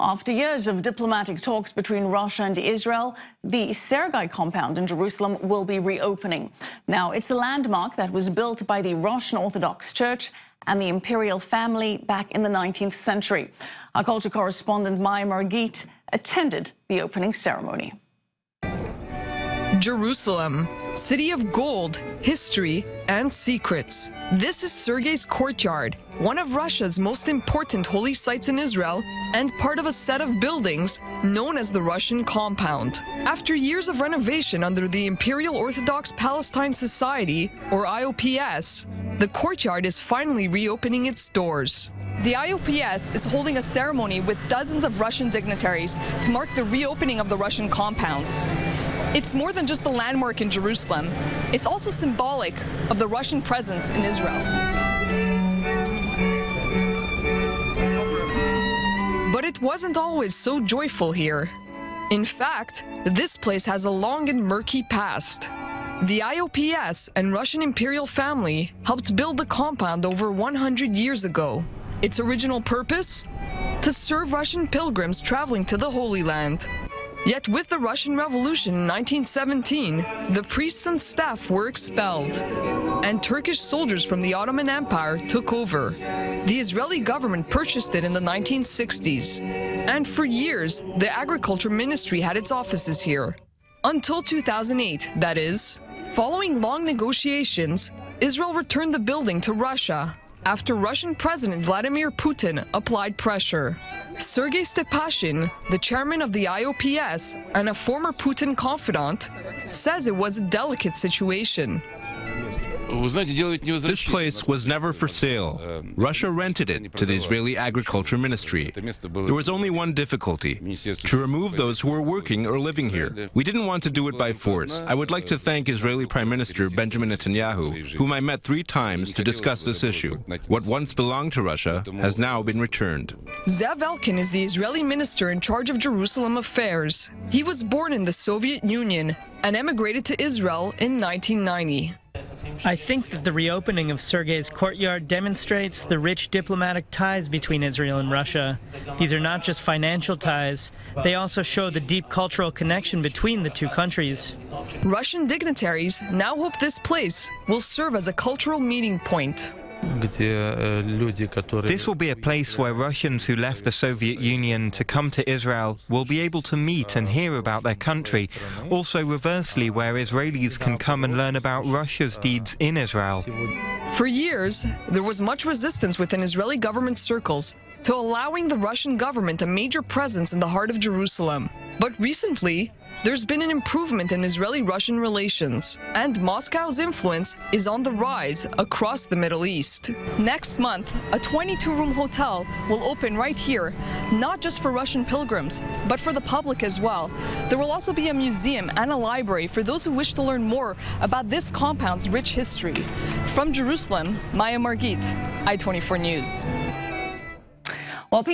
After years of diplomatic talks between Russia and Israel, the Sergei compound in Jerusalem will be reopening. Now, it's a landmark that was built by the Russian Orthodox Church and the imperial family back in the 19th century. Our culture correspondent Maya Margit attended the opening ceremony. Jerusalem, city of gold, history, and secrets. This is Sergei's Courtyard, one of Russia's most important holy sites in Israel and part of a set of buildings known as the Russian Compound. After years of renovation under the Imperial Orthodox Palestine Society, or IOPS, the Courtyard is finally reopening its doors. The IOPS is holding a ceremony with dozens of Russian dignitaries to mark the reopening of the Russian Compound. It's more than just a landmark in Jerusalem. It's also symbolic of the Russian presence in Israel. But it wasn't always so joyful here. In fact, this place has a long and murky past. The IOPS and Russian imperial family helped build the compound over 100 years ago. Its original purpose? To serve Russian pilgrims traveling to the Holy Land. Yet with the Russian Revolution in 1917, the priests and staff were expelled, and Turkish soldiers from the Ottoman Empire took over. The Israeli government purchased it in the 1960s, and for years, the Agriculture Ministry had its offices here. Until 2008, that is. Following long negotiations, Israel returned the building to Russia after Russian President Vladimir Putin applied pressure. Sergei Stepashin, the chairman of the IOPS and a former Putin confidant, says it was a delicate situation. This place was never for sale. Russia rented it to the Israeli Agriculture Ministry. There was only one difficulty: to remove those who were working or living here. We didn't want to do it by force. I would like to thank Israeli Prime Minister Benjamin Netanyahu, whom I met 3 times to discuss this issue. What once belonged to Russia has now been returned. Zev Elkin is the Israeli minister in charge of Jerusalem affairs. He was born in the Soviet Union and emigrated to Israel in 1990. I think that the reopening of Sergei's Courtyard demonstrates the rich diplomatic ties between Israel and Russia. These are not just financial ties, they also show the deep cultural connection between the 2 countries. Russian dignitaries now hope this place will serve as a cultural meeting point. This will be a place where Russians who left the Soviet Union to come to Israel will be able to meet and hear about their country. Also, reversely, where Israelis can come and learn about Russia's deeds in Israel. For years, there was much resistance within Israeli government circles to allowing the Russian government a major presence in the heart of Jerusalem. But recently, there's been an improvement in Israeli-Russian relations, and Moscow's influence is on the rise across the Middle East. Next month, a 22-room hotel will open right here, not just for Russian pilgrims, but for the public as well. There will also be a museum and a library for those who wish to learn more about this compound's rich history. From Jerusalem, Maya Margit, I-24 News. Well,